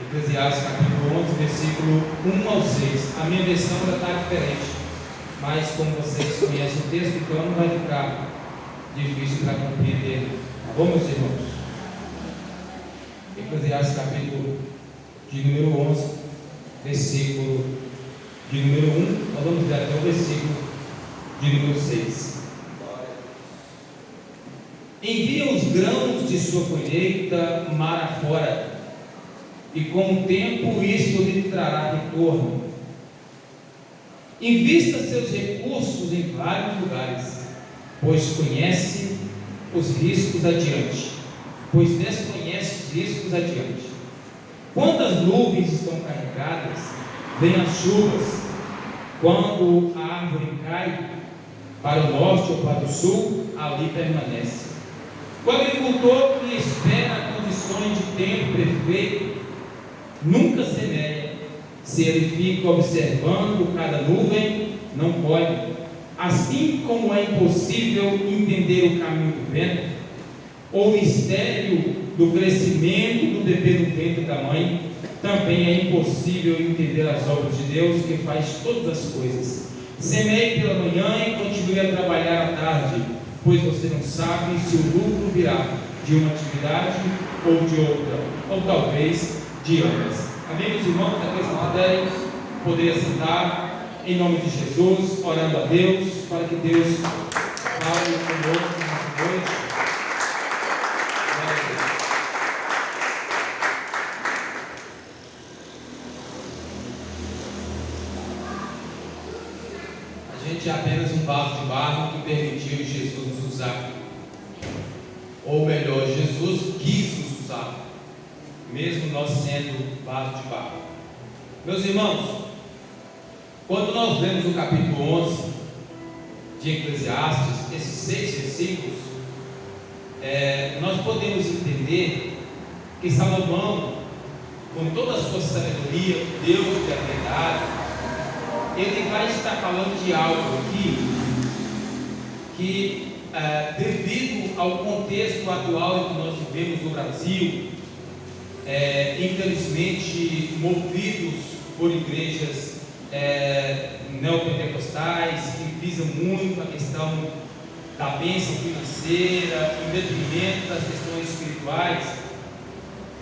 Eclesiastes capítulo 11, versículo 1 ao 6. A minha versão já está diferente, mas como vocês conhecem o texto, então não vai ficar difícil para compreender. Tá bom, meus irmãos? Eclesiastes capítulo de número 11, versículo de número 1, nós vamos ver até o versículo de número 6. Envia os grãos de sua colheita mar afora, e com o tempo isto lhe trará retorno. Invista seus recursos em vários lugares, pois conhece os riscos adiante, pois desconhece os riscos adiante. Quando as nuvens estão carregadas, vêm as chuvas. Quando a árvore cai para o norte ou para o sul, ali permanece. O agricultor que espera condições de tempo perfeito nunca semeia. Se ele fica observando cada nuvem, não colhe. Assim como é impossível entender o caminho do vento, ou o mistério do crescimento do bebê no ventre da mãe, também é impossível entender as obras de Deus, que faz todas as coisas. Semeie pela manhã e continue a trabalhar à tarde, pois você não sabe se o lucro virá de uma atividade ou de outra, ou talvez de ambas. Amém, meus irmãos? Aqueles que puderem poder sentar em nome de Jesus, orando a Deus, para que Deus fale conosco nessa noite. A gente é apenas um vaso de barro que permitiu Jesus nos usar. Ou melhor, Jesus quis nos usar, mesmo nós sendo vaso de barro. Meus irmãos, quando nós lemos o capítulo 11 de Eclesiastes, esses 6 versículos, nós podemos entender que Salomão, com toda a sua sabedoria, Deus de eternidade, ele vai estar falando de algo aqui que, devido ao contexto atual que nós vivemos no Brasil, infelizmente movidos por igrejas neopentecostais que visam muito a questão da bênção financeira em detrimento das questões espirituais,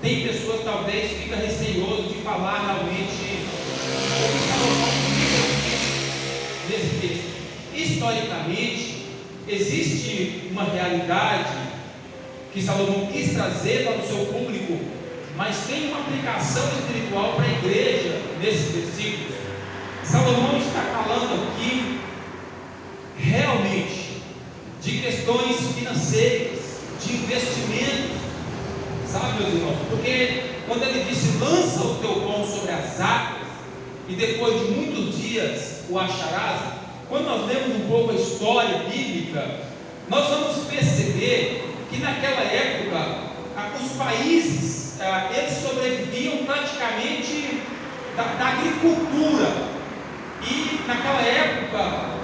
tem pessoas que talvez ficam receioso de falar realmente o que Salomão diz nesse texto. Historicamente, existe uma realidade que Salomão quis trazer para o seu público, mas tem uma aplicação espiritual para a igreja nesses versículos. Salomão está falando aqui realmente de questões financeiras, de investimentos, sabe, meus irmãos? Porque quando ele disse: lança o teu pão sobre as águas e depois de muitos dias o acharás, quando nós lemos um pouco a história bíblica, nós vamos perceber que naquela época os países eles sobreviviam praticamente da agricultura, e naquela época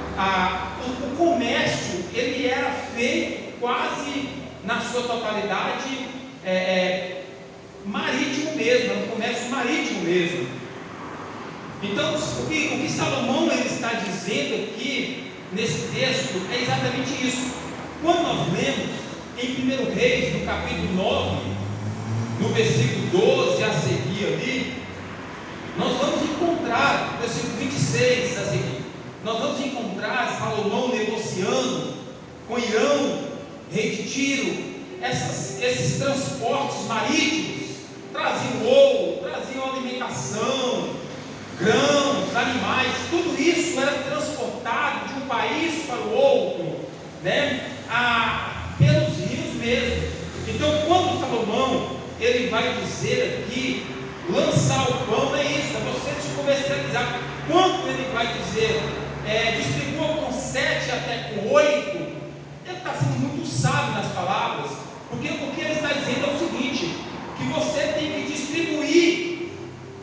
o comércio ele era feito quase na sua totalidade marítimo mesmo, era um comércio marítimo mesmo. Então o que Salomão ele está dizendo aqui nesse texto é exatamente isso. Quando nós lemos em 1 Reis, no capítulo 9, no versículo 12 a seguir ali, nós vamos encontrar, no versículo 26 a seguir, nós vamos encontrar Salomão negociando com Irão, rei de Tiro, esses transportes marítimos, traziam ouro, traziam alimentação, grãos, animais, tudo isso era transportado de um país para o outro, pelos rios mesmo. Então, quando Salomão ele vai dizer aqui, lançar o pão, é isso, é você se comercializar. Quando ele vai dizer, distribua com 7 até com 8, ele está sendo muito sábio nas palavras, porque o que ele está dizendo é o seguinte: que você tem que distribuir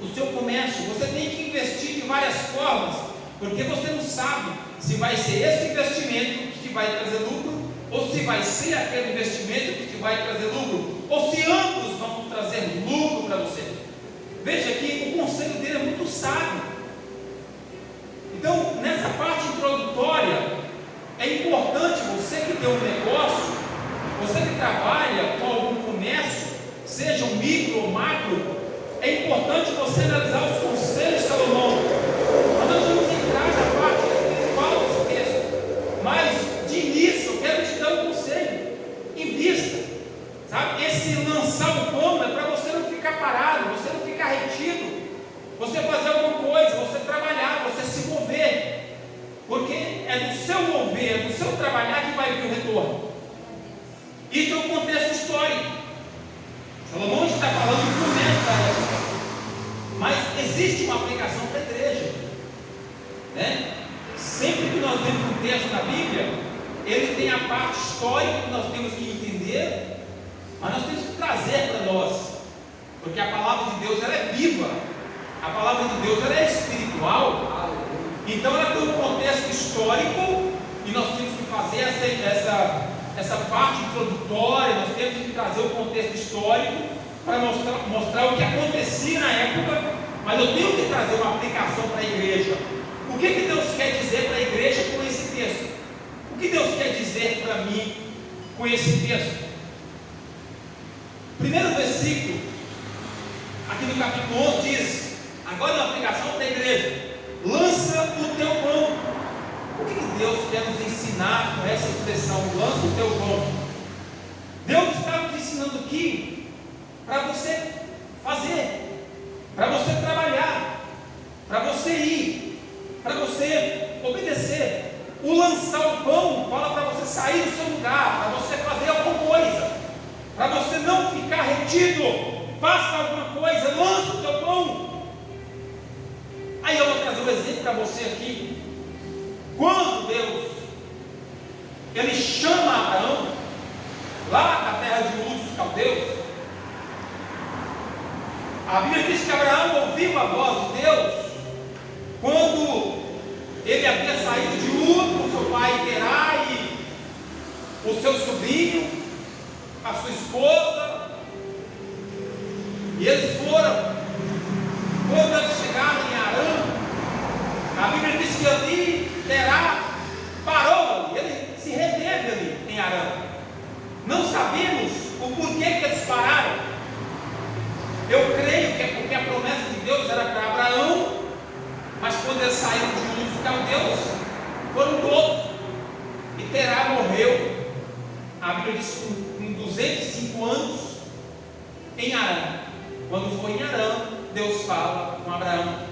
o seu comércio, você tem que investir de várias formas, porque você não sabe se vai ser esse investimento que vai trazer lucro, ou se vai ser aquele investimento que vai trazer lucro, ou se ambos vão trazer lucro para você. Veja que o conselho dele é muito sábio. Então, nessa parte introdutória, é importante você que tem um negócio, você que trabalha com algum comércio, seja um micro ou macro, é importante você analisar os conselhos de Salomão. Nós vamos entrar na parte espiritual desse texto, mas de início eu quero te dar um conselho. Invista, sabe? Esse lançar o pão é para você não ficar parado, você não ficar retido, você fazer alguma coisa, você trabalhar, você se mover, porque é do seu mover, é do seu trabalhar que vai vir o retorno. Isso é um contexto histórico. Salomão está falando do começo da época, mas existe uma aplicação para a igreja, né? Sempre que nós vemos um texto na Bíblia, ele tem a parte histórica que nós temos que entender, mas nós temos que trazer para nós, porque a palavra de Deus ela é viva, a palavra de Deus ela é espiritual, então ela tem um contexto histórico e nós temos que fazer essa parte introdutória, nós temos que trazer o contexto histórico para mostrar o que acontecia na época, mas eu tenho que trazer uma aplicação para a igreja. O que Deus quer dizer para a igreja com esse texto? O que Deus quer dizer para mim com esse texto? Primeiro versículo, aqui no capítulo 11 diz, agora é uma aplicação para a igreja, lança o teu pão. O que Deus quer nos ensinar com essa expressão, lança o teu pão? Deus está nos ensinando aqui para você fazer, para você trabalhar, para você ir, para você obedecer. O lançar o pão fala para você sair do seu lugar, para você fazer alguma coisa, para você não ficar retido. Faça alguma coisa, lança o teu pão. Aí eu vou trazer um exemplo para você aqui. Quando Deus ele chama Abraão lá na terra de Ur dos Caldeus, a Bíblia diz que Abraão ouviu a voz de Deus quando ele havia saído de Ur com seu pai Terá e o seu sobrinho, a sua esposa, e eles foram. Quando eles chegaram em Arã, a Bíblia diz que ali Terá parou ali, ele se reteve ali em Arã. Não sabemos o porquê que eles pararam. Eu creio que é porque a promessa de Deus era para Abraão, mas quando eles saíram de Ur dos Caldeus, foram todos, e Terá morreu. A Bíblia diz com 205 anos em Arã. Quando foi em Arã, Deus fala com Abraão.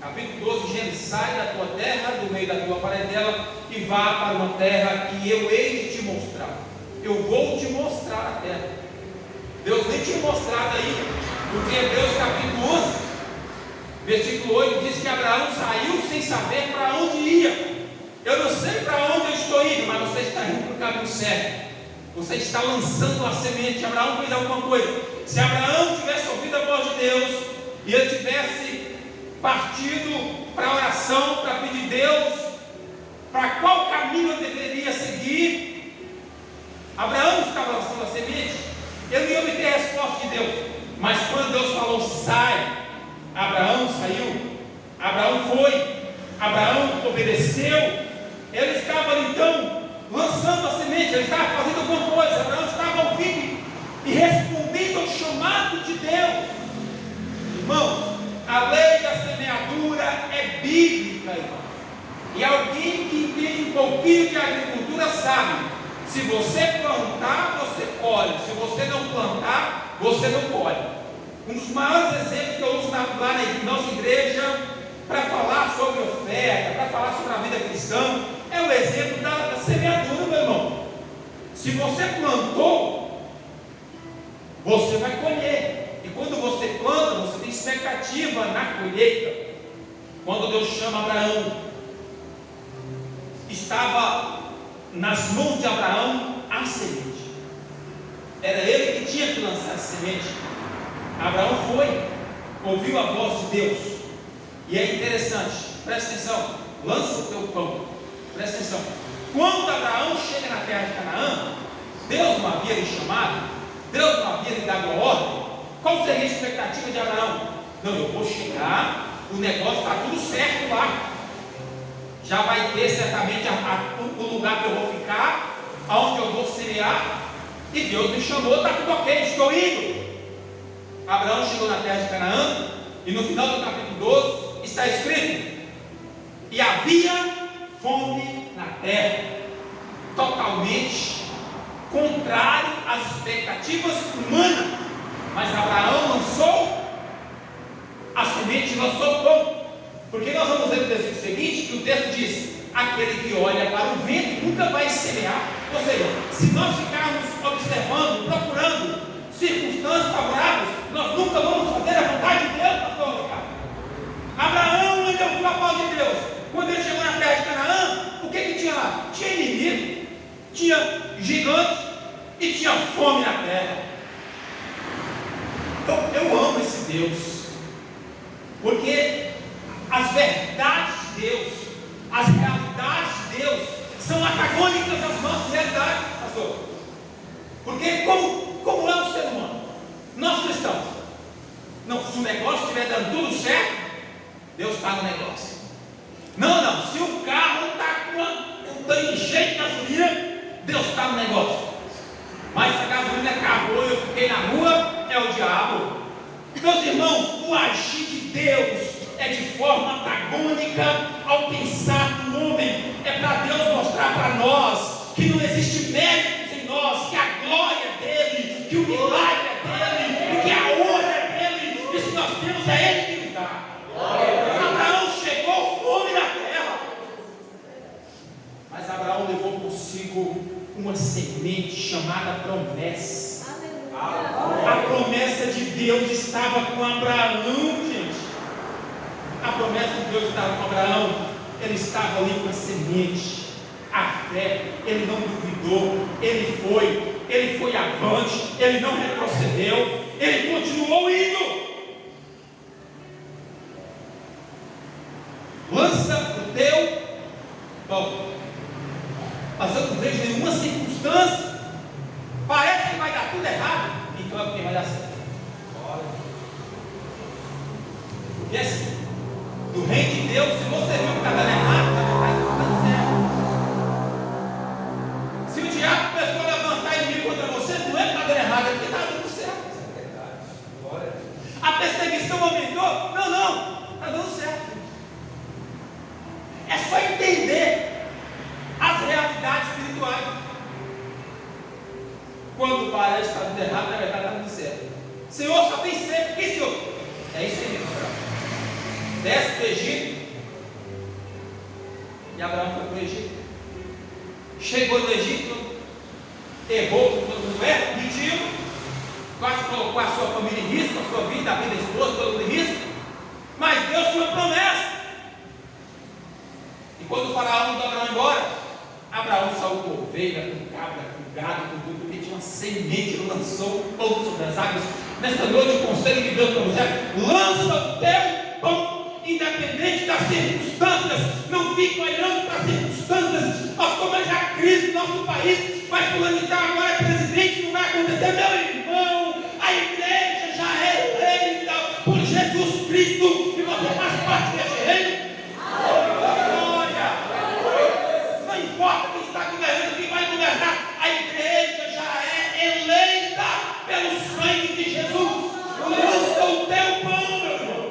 Capítulo 12, Gênesis, sai da tua terra, do meio da tua parentela, e vá para uma terra que eu hei de te mostrar. Eu vou te mostrar a terra. Deus nem tinha mostrado aí, porque Hebreus capítulo 11, versículo 8, diz que Abraão saiu sem saber para onde ia. Eu não sei para onde eu estou indo, mas você está indo para o caminho certo. Você está lançando a semente. Abraão fez alguma coisa. Se Abraão tivesse ouvido a voz de Deus e ele tivesse partido para a oração, para pedir Deus para qual caminho eu deveria seguir, Abraão estava lançando a semente, ele não ia obter a resposta de Deus. Mas quando Deus falou sai, Abraão saiu, Abraão foi, Abraão obedeceu. Ele estava então lançando a semente, ele estava fazendo alguma coisa. Abraão estava ouvindo e respondendo ao chamado de Deus. Irmão, a lei da semeadura é bíblica, irmão. E alguém que entende um pouquinho de agricultura sabe: se você plantar, você colhe. Se você não plantar, você não colhe. Um dos maiores exemplos que eu uso lá na nossa igreja para falar sobre oferta, para falar sobre a vida cristã, é o exemplo da semeadura, meu irmão. Se você plantou, você vai colher. E quando você planta, você tem expectativa na colheita. Quando Deus chama Abraão, estava nas mãos de Abraão a semente. Era ele que tinha que lançar a semente. Abraão foi, ouviu a voz de Deus. E é interessante, presta atenção, lança o teu pão. Presta atenção. Quando Abraão chega na terra de Canaã, Deus não havia lhe chamado, Deus não havia lhe dado a ordem. Qual seria a expectativa de Abraão? Não, eu vou chegar, o negócio está tudo certo lá. Já vai ter certamente o lugar que eu vou ficar, aonde eu vou semear. E Deus me chamou, está tudo ok, estou indo. Abraão chegou na terra de Canaã, e no final do capítulo 12 está escrito: e havia fome na terra, totalmente contrário às expectativas humanas. Mas Abraão lançou a semente, lançou o pão. Porque nós vamos ver no versículo seguinte, que o texto diz: aquele que olha para o vento nunca vai semear. Ou seja, se nós ficarmos observando, procurando circunstâncias favoráveis, nós nunca vamos fazer a vontade de Deus, pastor Ricardo. Abraão ainda ouviu a voz de Deus. Quando ele chegou na terra de Canaã, o que tinha lá? Tinha inimigo, tinha gigante e tinha fome na terra. Eu amo esse Deus, porque as verdades de Deus, as realidades de Deus são antagônicas às nossas realidades, pastor. Porque como é o ser humano? Nós cristãos, não, se o negócio estiver dando tudo certo, Deus está no negócio. Não, se o carro está com um tanque cheio de gasolina, Deus está no negócio. Mas se a gasolina acabou e eu fiquei na rua, é o diabo. Meus irmãos, o agir de Deus é de forma antagônica ao pensar do homem. É para Deus mostrar para nós que não existe méritos em nós, que a glória é dele, que o milagre é dele, e que a honra é dele, e se nós temos é ele que nos dá. Abraão chegou fome na terra, mas Abraão levou consigo uma semente chamada promessa. A promessa de Deus estava com Abraão, gente. A promessa de Deus estava com Abraão. Ele estava ali com a semente, a fé. Ele não duvidou, ele foi avante, ele não retrocedeu, ele continuou indo. Lança o teu pão. Mas eu não vejo nenhuma circunstância. Parece que vai dar tudo errado, então é porque vai dar certo. Porque assim, do reino de Deus, se você viu que está dando errado, vai dar certo. Se o diabo começou a levantar inimigo contra você, não é que está dando errado, é porque está dando certo. Isso é verdade. A perseguição aumentou? Não, está dando certo. É só entender as realidades espirituais. Quando parece que está dando errado, na verdade está dando certo. Senhor, só tem sempre. Que Senhor? É isso aí, Abraão. Desce para o Egito. E Abraão foi para o Egito. Chegou no Egito, errou com todo mundo, mentiu, quase colocou a sua família em risco, a sua vida, a vida da esposa, todo mundo em risco. Mas Deus tinha uma promessa. E quando o faraó mandou Abraão embora, Abraão saiu com ovelha, com cabra, com gado, com tudo, porque tinha uma semente, ele lançou o pão sobre as águas. Nesta noite o conselho de Deus para você: lança o teu pão, independente das circunstâncias. Não fique olhando para as circunstâncias. Nós tomamos a crise no nosso país, mas fulano de tal agora é presidente, não vai acontecer. Meu irmão, a igreja já é eleita por Jesus Cristo, e você faz parte desse reino. Não importa quem está governando, quem vai governar, a igreja já é eleita pelo sangue de Jesus. Lança o teu pão, meu irmão.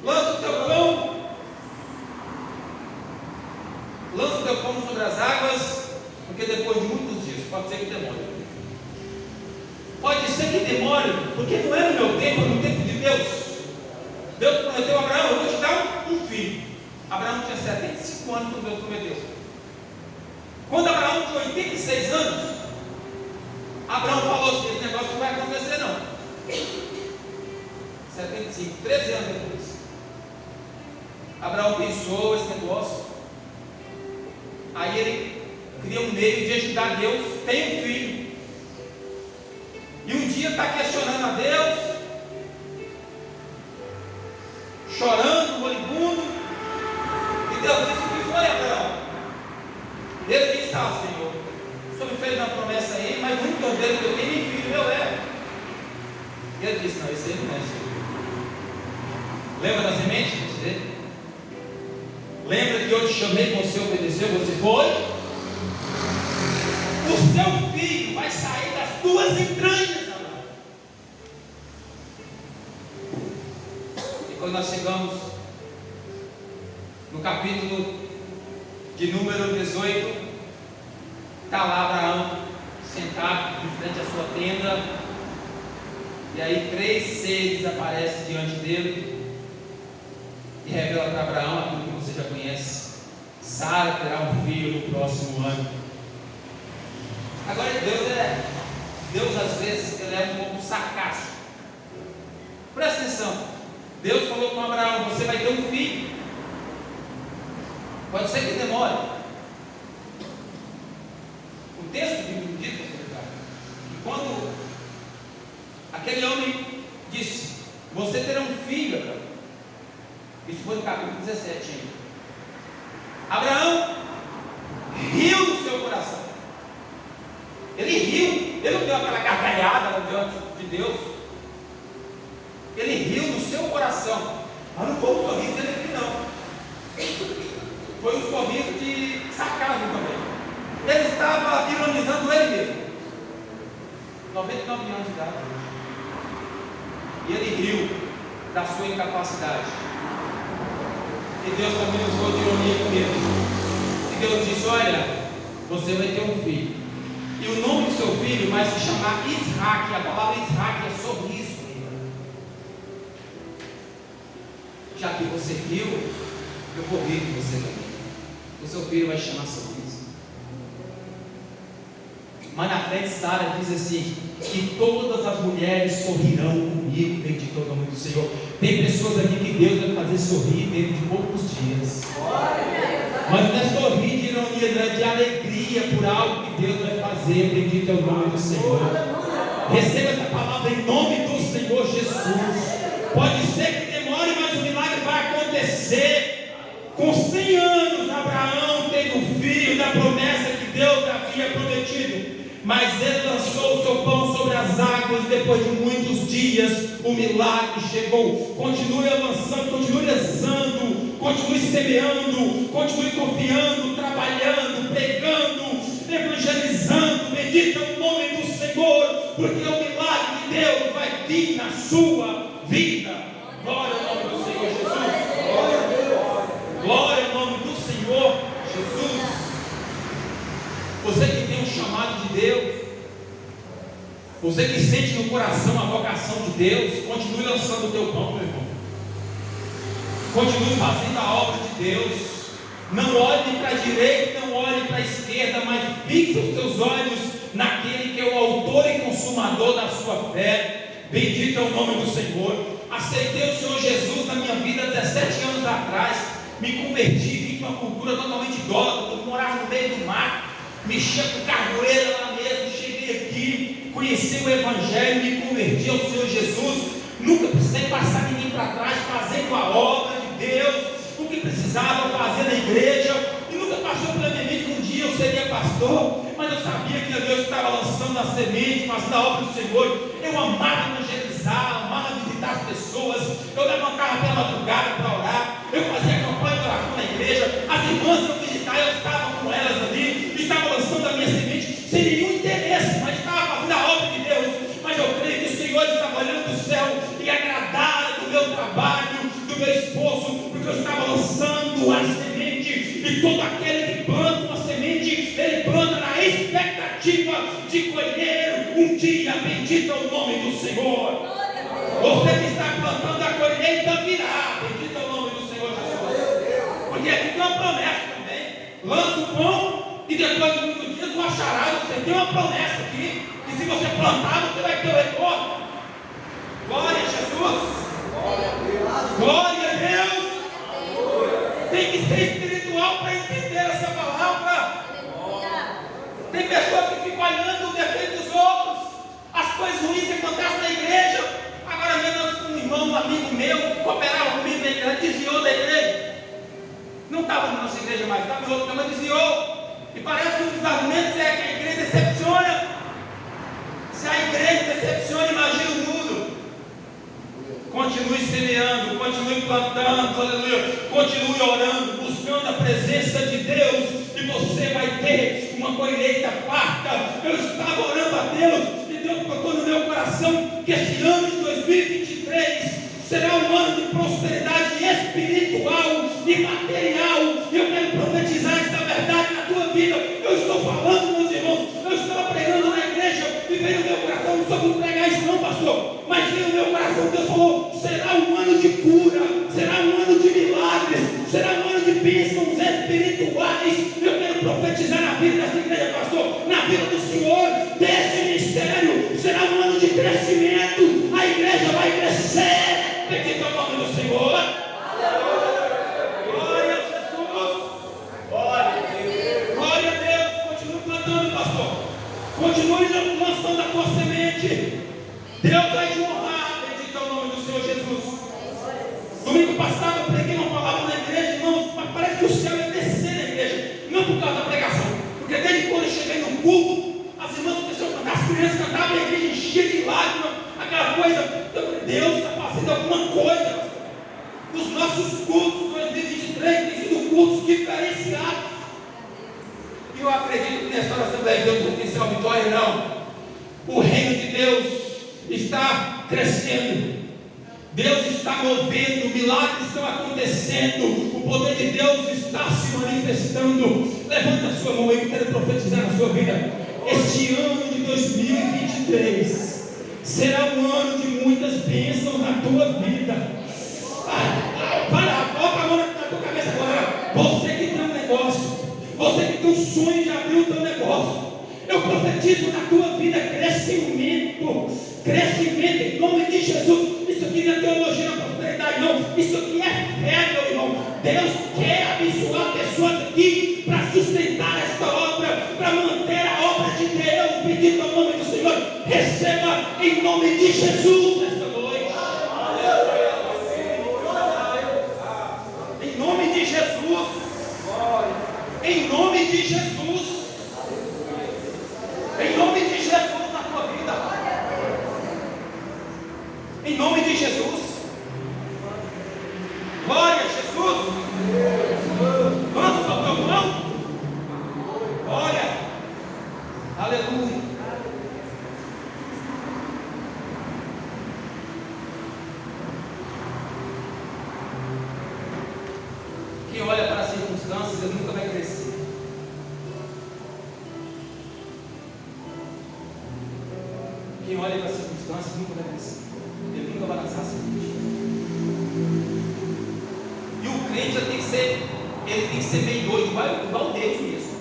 Lança o teu pão. Lança o teu pão sobre as águas, porque depois de muitos dias, pode ser que demore. Pode ser que demore, porque não é no meu tempo, é no tempo de Deus. Deus prometeu a Abraão: eu vou te dar um filho. Abraão tinha 75 anos quando Deus prometeu. Quando Abraão tinha 86 anos, Abraão falou assim: esse negócio não vai acontecer não. 75, 13 anos depois, Abraão pensou esse negócio. Aí ele cria um meio de ajudar Deus, tem um filho. E um dia está questionando a Deus, chorando, moribundo. E Deus disse: o que foi, Abraão? Ele disse: Senhor, o Senhor me fez uma promessa aí, mas o único cordeiro que eu tenho, nem filho meu é. Ele ele disse: não, esse aí não é esse. Lembra da semente? Lembra que eu te chamei, você obedeceu, você foi? O seu filho vai sair das tuas entranhas, Abraão. E quando nós chegamos no capítulo de número 18, está lá Abraão sentado em frente à sua tenda, e aí 3 seres aparecem diante dele e revela para Abraão aquilo que você já conhece: Sara terá um filho no próximo ano. Agora Deus às vezes ele é um pouco sarcástico. Presta atenção, Deus falou com Abraão: você vai ter um filho. Pode ser que demore. O texto bíblico diz que quando aquele homem disse: você terá um filho, Abraão. Isso foi no capítulo 17 ainda. Abraão riu no seu coração. Ele riu. Ele não deu aquela gargalhada diante de Deus. Ele riu no seu coração. Mas não foi um sorriso dele aqui, não. Foi um sorriso de sarcasmo também. Ele estava ironizando ele mesmo. 99 anos de idade. E ele riu da sua incapacidade. E Deus também usou de ironia comigo. E Deus disse: olha, você vai ter um filho. E o nome do seu filho vai se chamar Isaac. A palavra Isaac é sorriso. Já que você riu, eu vou rir com você também. O seu filho vai chamar sorriso. Mas na frente Sara diz assim: que todas as mulheres sorrirão comigo, bendito é o nome do Senhor. Tem pessoas aqui que Deus vai fazer sorrir dentro de poucos dias. Mas não é sorrir de ironia, não é de alegria por algo que Deus vai fazer, bendito é o nome do Senhor. Receba essa palavra em nome do Senhor Jesus. Pode ser que demore, mas o milagre vai acontecer. Com 100 anos Abraão teve um filho da promessa que Deus havia prometido. Mas ele lançou o seu pão sobre as águas. Depois de muitos dias o milagre chegou. Continue avançando, continue rezando, continue semeando, continue confiando, trabalhando, pregando, evangelizando. Bendito é o nome do Senhor, porque o milagre de Deus vai vir na sua vida. Glória ao nome do Senhor Jesus. Glória a Deus. Glória ao nome do Senhor Jesus. Você que tem um chamado de Deus, você que sente no coração a vocação de Deus, continue lançando o teu pão, meu irmão. Continue fazendo a obra de Deus. Não olhe para a direita, não olhe para a esquerda, mas fixe os teus olhos naquele que é o autor e consumador da sua fé. Bendito é o nome do Senhor. Aceitei o Senhor Jesus na minha vida 17 anos atrás. Me converti, vim para uma cultura totalmente idólatra, morava no meio do mato. Mexia com carvoeira lá mesmo, cheguei aqui, conheci o Evangelho, me converti ao Senhor Jesus. Nunca precisei passar ninguém para trás, fazendo a obra de Deus, o que precisava fazer na igreja. E nunca passou pela minha mente que um dia eu seria pastor, mas eu sabia que Deus estava lançando a semente, fazendo a obra do Senhor. Eu amava evangelizar, amava visitar as pessoas. Eu levantava pela madrugada para orar, eu fazia campanha de oração na igreja. As irmãs eu visitar, eu estava com elas ali, estava lançando a minha semente sem nenhum interesse, mas estava fazendo a obra de Deus. Mas eu creio que o Senhor estava olhando do céu e agradara do meu trabalho, do meu esforço, porque eu estava lançando a semente. E todo aquele que planta uma semente, ele planta na expectativa de colher um dia. Bendito é o nome do Senhor. Você que está plantando, a colheita virá. Bendito é o nome do Senhor Jesus. Porque aqui tem uma promessa também. Lança o pão e depois de muitos dias o achará. Você tem uma promessa aqui, que se você plantar, você vai ter o retorno. Glória a Jesus. Glória a Deus. Tem que ser espiritual para entender essa palavra. Tem pessoas que ficam olhando o defeito dos outros, as coisas ruins que acontecem na igreja. Agora mesmo um irmão, um amigo meu, cooperava comigo na igreja, desviou da igreja. Não estava na nossa igreja mais, estava em outra, mas desviou. E parece que um dos argumentos é que a igreja decepciona. Se a igreja decepciona, imagina o mundo. Continue semeando, continue plantando, aleluia. Continue orando, buscando a presença de Deus, e você vai ter uma colheita farta. Eu estava orando a Deus, e Deus colocou no meu coração que esse ano de 2023 será um ano de prosperidade espiritual e material. E eu quero profetizar essa verdade na tua vida. Eu estou falando, meus irmãos, eu estava pregando na igreja e veio no meu coração, não sou como pregar isso não, pastor, mas veio no meu coração, Deus falou, será um ano de cura, será um ano de milagres, será um ano de bênçãos espirituais. Eu quero profetizar na vida dessa igreja, pastor, na vida do Senhor, desse ministério. Será um ano de crescimento, a igreja vai crescer. Bendito é o nome do Senhor. Glória a Jesus. Glória a Deus. Continue plantando, pastor. Continue lançando a tua semente. Deus vai te honrar. Bendito é o nome do Senhor Jesus. Domingo passado eu preguei uma palavra na igreja, irmãos, mas parece que o céu ia descer na igreja. Não por causa da pregação, porque desde quando eu cheguei no culto, as irmãs começaram a cantar, as crianças cantavam, a igreja enchia de lágrimas, aquela coisa. Deus está fazendo alguma coisa. Os nossos cultos 2023 têm sido cultos diferenciados. E eu acredito que nessa Assembleia de Deus não tem sido vitória, não. O reino de Deus está crescendo. Deus está movendo, milagres estão acontecendo, o poder de Deus está se manifestando. Levanta a sua mão aí, eu quero profetizar na sua vida. Este ano de 2023 será um ano de muitas bênçãos na tua vida. Coloca a mão na tua cabeça agora. Você que tem um negócio, você que tem um sonho de abrir o teu negócio, eu profetizo na tua vida crescimento, crescimento em nome de Jesus. Isso aqui não é teologia da prosperidade, não. Isso aqui é fé, meu irmão. Deus quer abençoar pessoas aqui para sustentar esta obra, para manter a obra de Deus. Bendito é o nome do Senhor. Receba em nome de Jesus nesta noite. Em nome de Jesus. Em nome de Jesus. Em nome de Jesus na tua vida. Em nome de Jesus. Glória a Jesus. Lança o teu mão. Glória. Aleluia. Quem olha para as circunstâncias, ele nunca vai crescer. Quem olha para as circunstâncias nunca vai crescer. Ele nunca vai lançar a semente. E o crente ele tem que ser meio doido, igual Deus mesmo.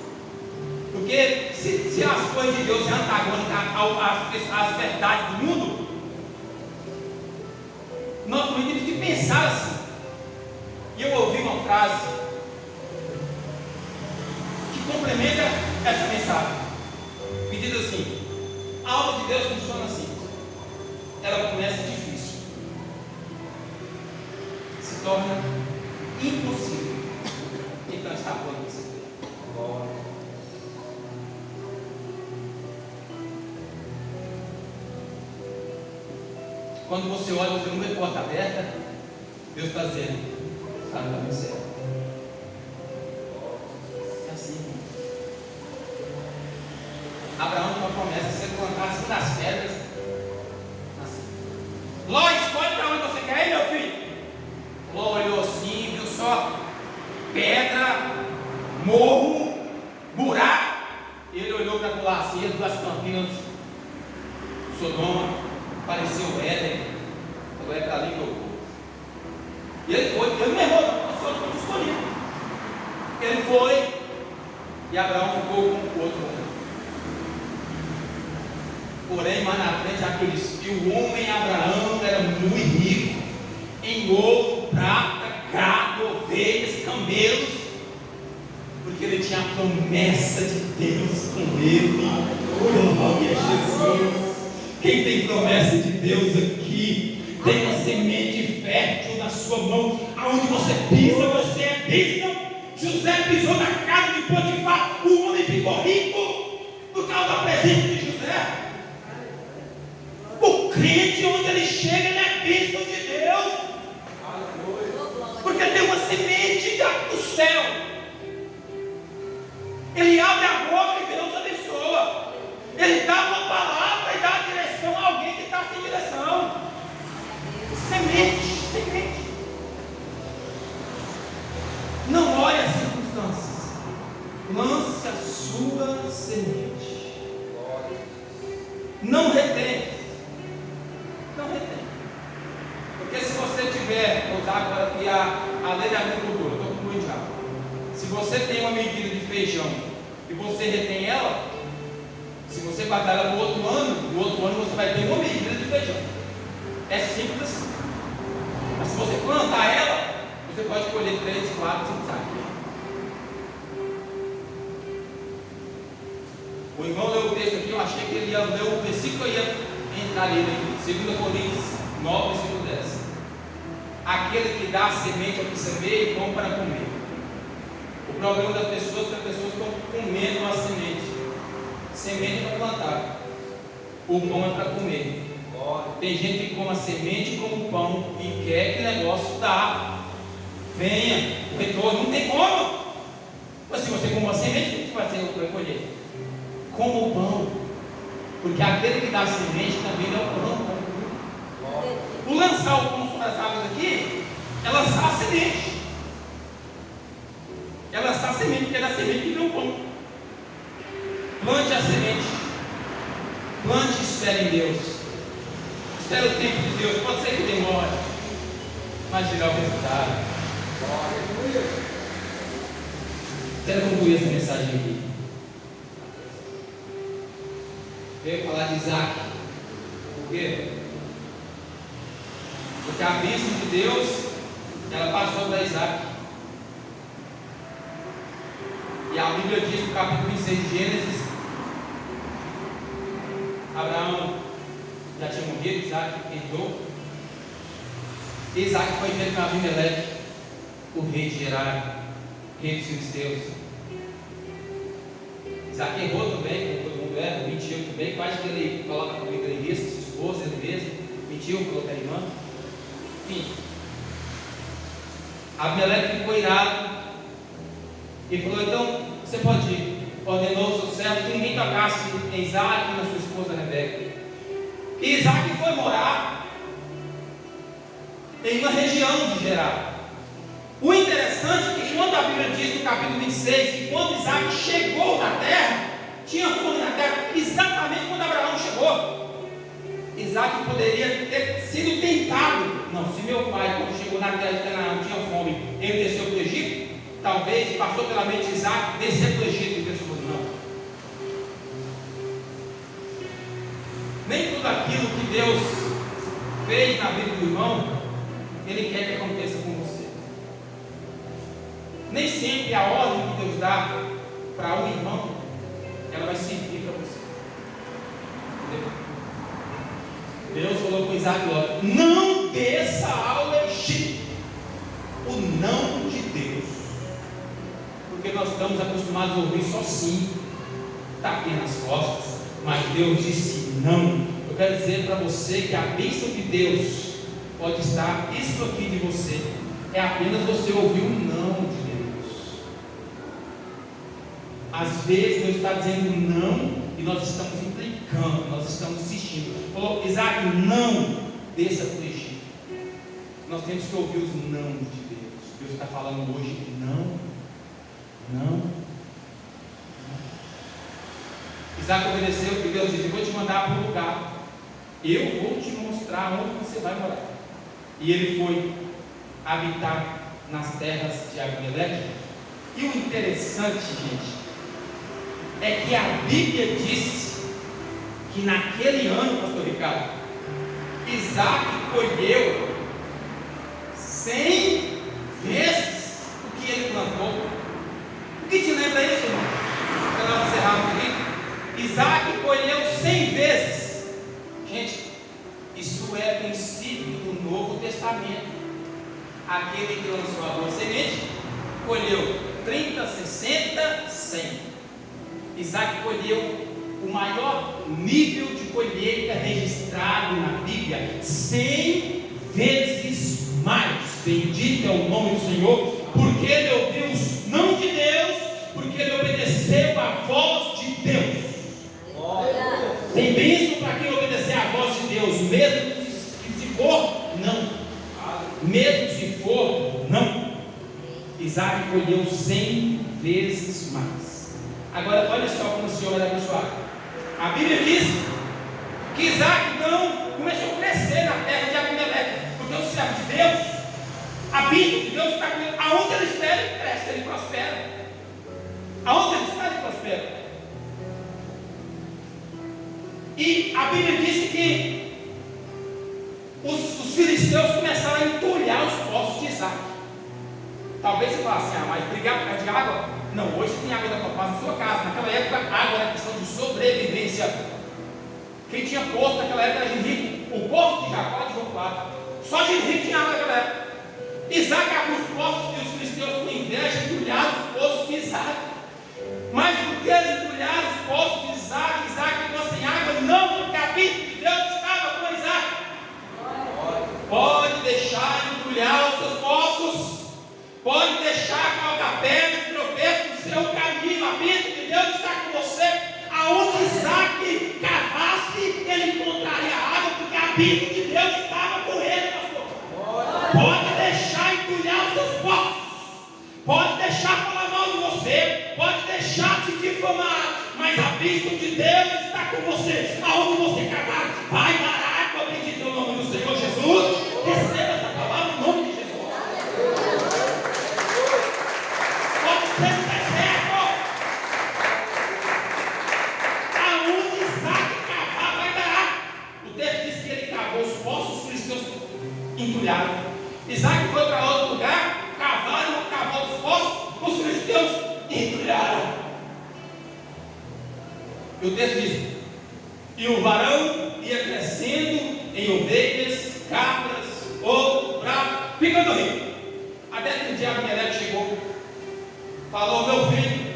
Porque se as coisas de Deus é antagônica às verdades do mundo, nós também temos que pensar assim. E eu ouvi uma frase que complementa essa mensagem. Me diz assim: a obra de Deus funciona assim. Ela começa difícil, se torna impossível, então está pronto. Quando você olha, você não vê porta aberta, Deus está dizendo, está no caminho certo. É assim. Abraão tinha uma promessa: se ele plantar assim nas pedras, Ló, escolhe para onde você quer ir, meu filho. Ló olhou assim, viu só pedra, morro, buraco. Ele olhou para a Lacia, das Campinas, Sodoma, pareceu Éden. Agora é para ali que eu vou. E ele foi, ele não errou, não, só foi escolhido. Ele foi e Abraão ficou com o outro. Porém, mais na frente, aqueles que o homem Abraão era muito rico em ouro, prata, gado, ovelhas, camelos, porque ele tinha a promessa de Deus com ele. Glória a Jesus. Quem tem promessa de Deus aqui, tem uma semente fértil na sua mão. Aonde você pisa, você é bênção. José pisou na casa de Potifar, o homem ficou rico por causa da presença de José. O crente, onde ele chega, ele é bênção de Deus. Porque tem uma semente do céu. Ele abre a boca e Deus abençoa. Ele dá uma palavra e dá a direção a alguém que está sem direção. Semente, semente. Não olhe as circunstâncias. Lance a sua semente. Não retém. Não retém. Porque se você tiver, vou usar agora aqui a lei da agricultura, estou concluindo já. Se você tem uma medida de feijão e você retém ela, se você guardar ela no outro ano você vai ter uma medida de feijão. É simples assim. Mas se você plantar ela, você pode colher 3, 4, 5 sacos. O irmão leu o texto aqui, eu achei que ele ia ler o versículo que eu ia entrar ali, 2 Coríntios 9, versículo 10. Aquele que dá a semente ao que semeia e pão para comer. O problema das pessoas é que as pessoas estão comendo a semente. Semente é para plantar, o pão é para comer. Tem gente que come a semente como pão e quer que o negócio venha, o retorno, não tem como. Mas se você come a semente, o que você vai fazer para colher? Como o pão, porque aquele que dá a semente também dá o pão. O lançar o pão sobre as águas aqui é lançar a semente. É lançar a semente, porque é da semente que vem o pão. Plante a semente. Plante e espere em Deus. Espere o tempo de Deus. Pode ser que demore, mas virá o resultado. Quero concluir essa mensagem aqui. Veio falar de Isaac. Por quê? Porque a bênção de Deus, ela passou para Isaac. E a Bíblia diz no capítulo 26 de Gênesis, Abraão já tinha morrido, Isaac entrou. Isaac foi ver com Abimeleque, o rei de Gerar, rei dos filisteus. Isaac errou também, como todo mundo erra, mentiu também, quase que ele coloca a família em risco, sua esposa, ele mesmo, mentiu, colocou a irmã. Enfim, Abimeleque ficou irado e falou: então você pode ir. Ordenou o seu servo que ninguém tocasse em Isaac e na sua esposa Rebeca. E Isaac foi morar em uma região de Gerar. O interessante é que quando a Bíblia diz no capítulo 26 que quando Isaac chegou na terra, tinha fome na terra, exatamente quando Abraão chegou. Isaac poderia ter sido tentado. Não, se meu pai, quando chegou na terra de Canaã, tinha fome, ele desceu para o Egito, talvez passou pela mente de Isaac descer para o Egito e pensou: não. Nem tudo aquilo que Deus fez na vida do irmão, Ele quer que aconteça com você. Nem sempre a ordem que Deus dá para um irmão, ela vai servir para você. Entendeu? Deus falou com Isaac: não desça ao Egito. O não de Deus, porque nós estamos acostumados a ouvir só sim, tapinha nas costas, mas Deus disse não. Eu quero dizer para você que a bênção de Deus pode estar, isso aqui de você, é apenas você ouvir o não de Deus. Às vezes Deus está dizendo não e nós estamos implicando, nós estamos insistindo. Falou: Isaac, não desça para o Egito. Nós temos que ouvir os não de Deus. Deus está falando hoje: não. Isaac obedeceu e Deus disse: eu vou te mandar para um lugar, eu vou te mostrar onde você vai morar. E ele foi habitar nas terras de Abimeleque. E o interessante, gente, é que a Bíblia disse que naquele ano, pastor Ricardo, Isaac colheu 100 vezes o que ele plantou. O que te lembra isso, irmão? Para nós encerrarmos aqui. Isaac colheu 100 vezes. Gente, isso é princípio do Novo Testamento. Aquele que lançou a boa semente colheu 30, 60, 100. Isaac colheu o maior nível de colheita registrado na Bíblia, 100 vezes mais. Bendito é o nome do Senhor. mesmo se for, não. Isaac colheu 100 vezes mais. Agora, olha só como o Senhor vai abençoar. A Bíblia diz que Isaac, então, começou a crescer na terra de Abimeleque, porque o servo de Deus, a Bíblia de Deus está com ele. Aonde ele está, ele cresce, ele prospera. Aonde ele está, ele prospera. E a Bíblia disse que os filisteus começaram a entulhar os poços de Isaac. Talvez você fale assim, mas brigar por causa de água? Não, hoje tem água da Copasa na sua casa. Naquela época, água era questão de sobrevivência. Quem tinha poço naquela época era Jerico. O poço de Jacó de João 4. Só Jerico tinha água naquela época. Isaac abriu os poços e os filisteus com inveja entulharam os poços de Isaac. Mas porque eles entulharam os poços de Isaac, Isaac ficou sem água? Não, porque a Bíblia de Deus estava com Isaac. Pode deixar de entulhar os seus poços. Pode deixar colocar pedras e tropeços no seu caminho. A Bíblia de Deus está com você. Aonde Isaac cavasse, ele encontraria água, porque a Bíblia de Deus estava com ele, pastor. Pode deixar entulhar os seus poços. Pode deixar falar mal de você. Pode deixar te difamar. Mas a Bíblia de Deus está com você. Aonde você cavar, vai dar água. Bendito é o nome do Senhor Jesus. Receba essa palavra em nome de Jesus. Pode ser no deserto. Aonde Isaac cavar, vai dar água. O texto diz que ele cavou os poços, os filisteus entulharam. Isaac foi para outro lugar, cavaram, cavou os poços, os filisteus entulharam. E o texto diz: e o varão ia crescendo em ovelhas, cabras, ouro, prata, ficando rico. Até que um dia Abimeleque chegou, falou: meu filho,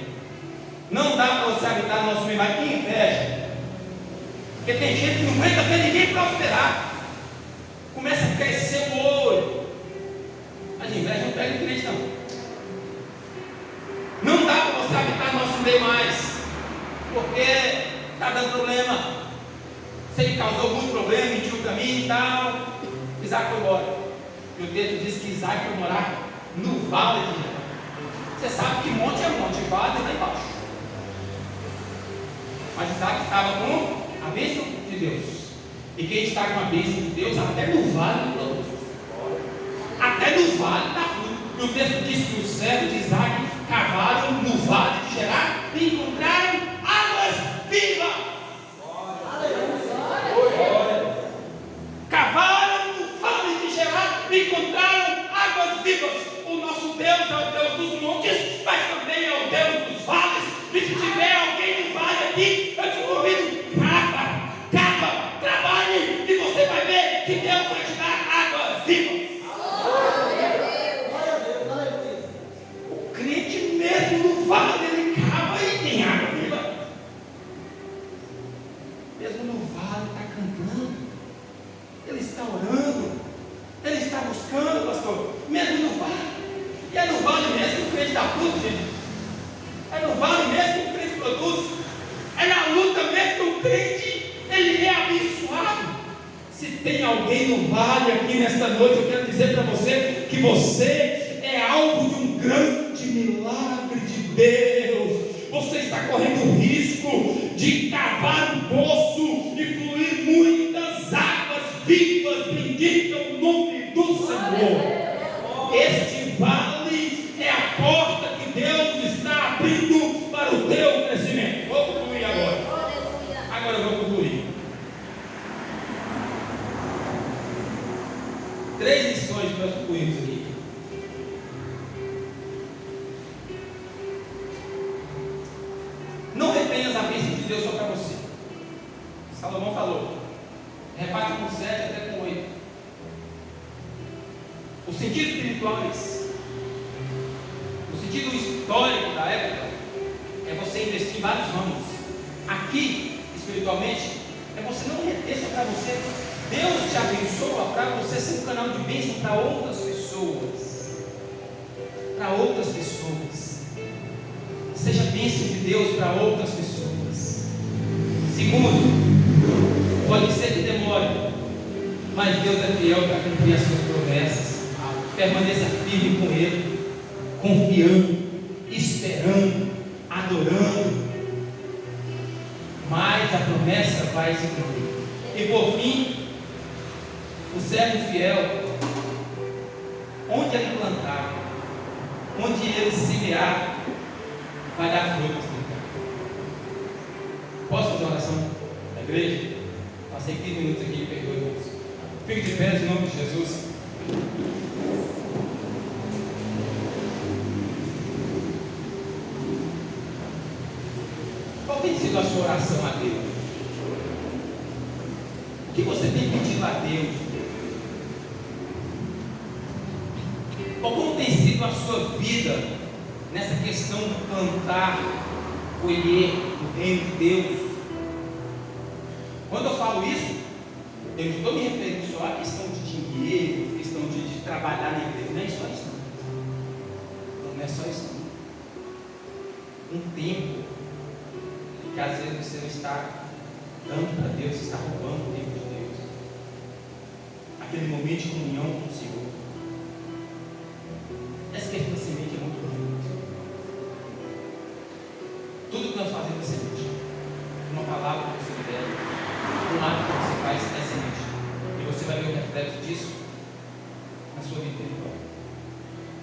não dá para você habitar no nosso meio, mas que inveja. Porque tem gente que não aguenta ver ninguém prosperar. Começa a crescer o olho. Mas inveja não pega em crente, não. Não dá para você habitar no nosso meio mais, porque está dando problema. Você causou muito problema, mentiu para mim e tal. Isaac foi embora. E o texto diz que Isaac foi morar no vale de Gerar. Você sabe que monte é monte, vale é lá embaixo. Mas Isaac estava com a bênção de Deus. E quem está com a bênção de Deus, até no vale produz. Até no vale dá fruto. E o texto diz que os servos de Isaac cavaram no vale de Gerar e encontraram águas vivas. Cavaram no vale de Gerar e encontraram águas vivas. O nosso Deus é o Deus dos montes, mas também é o Deus dos vales. E se tiver alguém no vale aqui, eu te convido, cava, trabalhe, e você vai ver que Deus vai te dar águas vivas. O crente mesmo no vale, ele cava e tem água viva. Mesmo no vale está cantando, ele está orando, ele está buscando, pastor, mesmo no vale. E é no vale mesmo que o crente dá fruto, gente. É no vale mesmo que o crente produz. É na luta mesmo que o crente, ele é abençoado. Se tem alguém no vale aqui nesta noite, eu quero dizer para você que você é alvo de um grande milagre de Deus. Você está correndo o risco de cavar um poço e fluir muitas águas vivas. Bendito é o nome do Senhor. Este vale é a porta que Deus está abrindo para o teu crescimento. Vou concluir agora. Agora eu vou concluir. 3 lições que nós concluímos aqui. Não retenhas a bênção de Deus só para você. Salomão falou. Reparte com 7 até com 8. O sentido espiritual é esse. O sentido histórico da época é você investir em vários ramos. Aqui, espiritualmente, é você não reter só para você. Deus te abençoa para você ser um canal de bênção para outras pessoas. Para outras pessoas. Seja bênção de Deus para outras pessoas. Segundo, pode ser que demore, mas Deus é fiel para cumprir as suas promessas. Permaneça firme com Ele, confiando, esperando, adorando. Mas a promessa vai se cumprir. E por fim, o servo fiel, onde ele plantar, onde ele semear, vai dar frutos. Posso fazer uma oração na igreja? Passei 15 minutos aqui, perdoe, irmãos. Fique de pé em nome de Jesus. Qual tem sido a sua oração a Deus? O que você tem pedido a Deus? Ou como tem sido a sua vida nessa questão de plantar, colher no reino de Deus? Quando eu falo isso, eu não estou me referindo só à questão de dinheiro, questão de trabalhar na igreja. Não é só isso, não. Não é só isso, não. Um tempo que às vezes você não está dando para Deus, você está roubando o tempo de Deus. Aquele momento de comunhão com o Senhor. Essa questão da semente é muito profunda. Tudo que nós fazemos é semente. Uma palavra que você libera, um ato que você faz é semente. E você vai ver o reflexo disso na sua vida espiritual.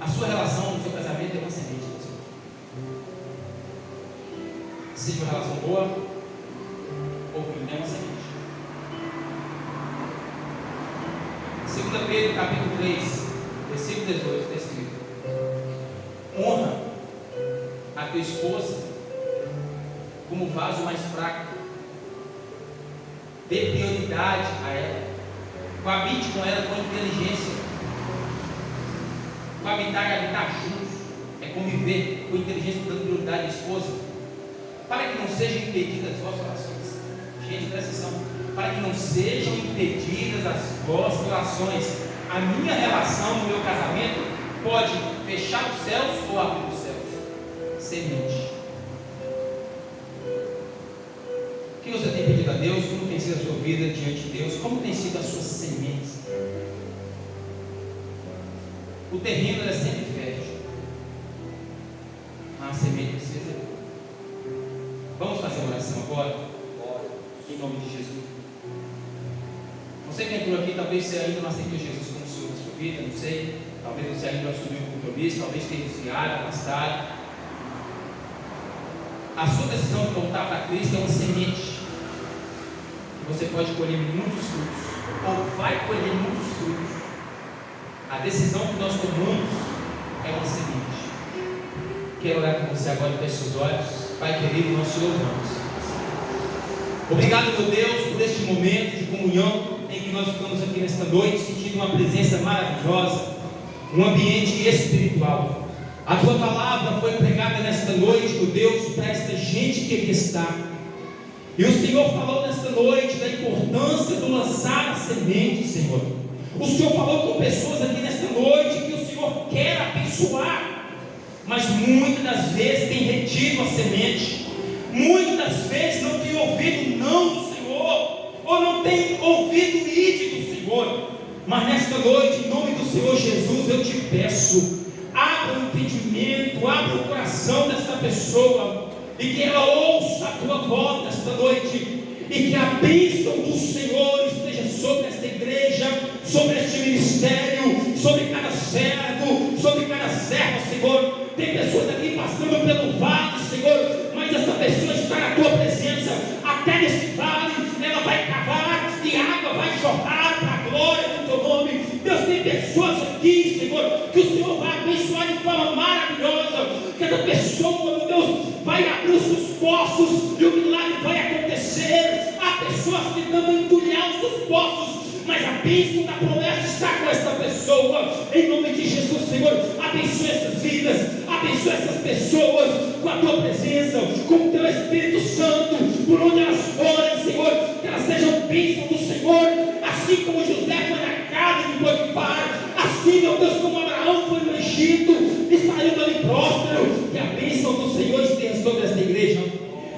A sua relação no seu casamento é uma semente. Seja uma relação boa ou ruim, é uma semente. 2 Pedro capítulo 3, versículo 18, está escrito: honra a tua esposa como vaso mais fraco, dê prioridade a ela, coabite com ela com inteligência. Coabitar e habitar juntos é conviver com inteligência, dando prioridade à esposa, para que não sejam impedidas as vossas orações. Gente, presta atenção. Para que não sejam impedidas as vossas orações. A minha relação no meu casamento pode fechar os céus ou abrir os céus. Semente. O que você tem pedido a Deus? Como tem sido a sua vida diante de Deus? Como tem sido as suas sementes? O terreno é sempre fértil, mas a semente precisa ser boa. Vamos fazer uma oração agora? Em nome de Jesus. Você que entrou aqui, talvez você ainda não aceitou Jesus como Senhor da sua vida, não sei. Talvez você ainda não assumiu o compromisso, talvez tenha desviado, afastado. A sua decisão de voltar para Cristo é uma semente que você pode colher muitos frutos, ou vai colher muitos frutos. A decisão que nós tomamos é uma semente. Quero orar com você agora, feche seus olhos. Pai querido, nós te louvamos. Obrigado, meu Deus, por este momento de comunhão em que nós ficamos aqui nesta noite, sentindo uma presença maravilhosa, um ambiente espiritual. A tua palavra foi pregada nesta noite, meu Deus, para esta gente que aqui está. E o Senhor falou nesta noite da importância do lançar a semente, Senhor. O Senhor falou com pessoas aqui nesta noite que o Senhor quer abençoar, mas muitas das vezes tem retido a semente, muitas das vezes não tem ouvido não do Senhor, ou não tem ouvido o ide do Senhor. Mas nesta noite, em nome do Senhor Jesus, eu te peço, abra o entendimento, abra o coração desta pessoa, e que ela ouça a tua voz nesta noite, e que a bênção do Senhor esteja sobre esta igreja, sobre este ministério, sobre cada servo, sobre cada serva, Senhor. Tem pessoas aqui passando pelo vale, Senhor, mas essa pessoa está na tua presença. Até neste vale ela vai cavar e a água vai jorrar para a glória do teu nome. Deus, tem pessoas aqui, Senhor, que o Senhor vai abençoar de forma maravilhosa. Que essa pessoa, meu Deus, vai abrir os seus poços e o milagre vai acontecer. Há pessoas tentando entulhar os seus poços, mas a bênção da promessa está com esta pessoa. Em nome de Jesus, Senhor, abençoe essas vidas, abençoe essas pessoas com a tua presença, com o teu Espírito Santo, por onde elas forem, Senhor, que elas sejam bênção do Senhor, assim como José foi na casa de Potifar, assim, meu Deus, como Abraão foi no Egito e saiu dali próspero. Que a bênção do Senhor esteja sobre esta igreja.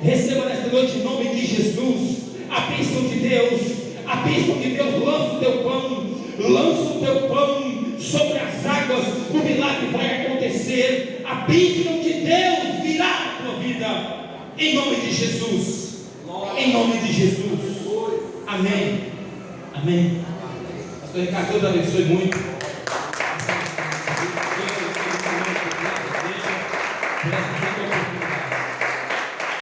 Receba nesta noite, em nome de Jesus, a bênção de Deus. A bênção de Deus, lança o teu pão sobre as águas dizer: a bênção de Deus virá na tua vida, em nome de Jesus, em nome de Jesus. Amém. Amém. Pastor Ricardo, Deus abençoe muito.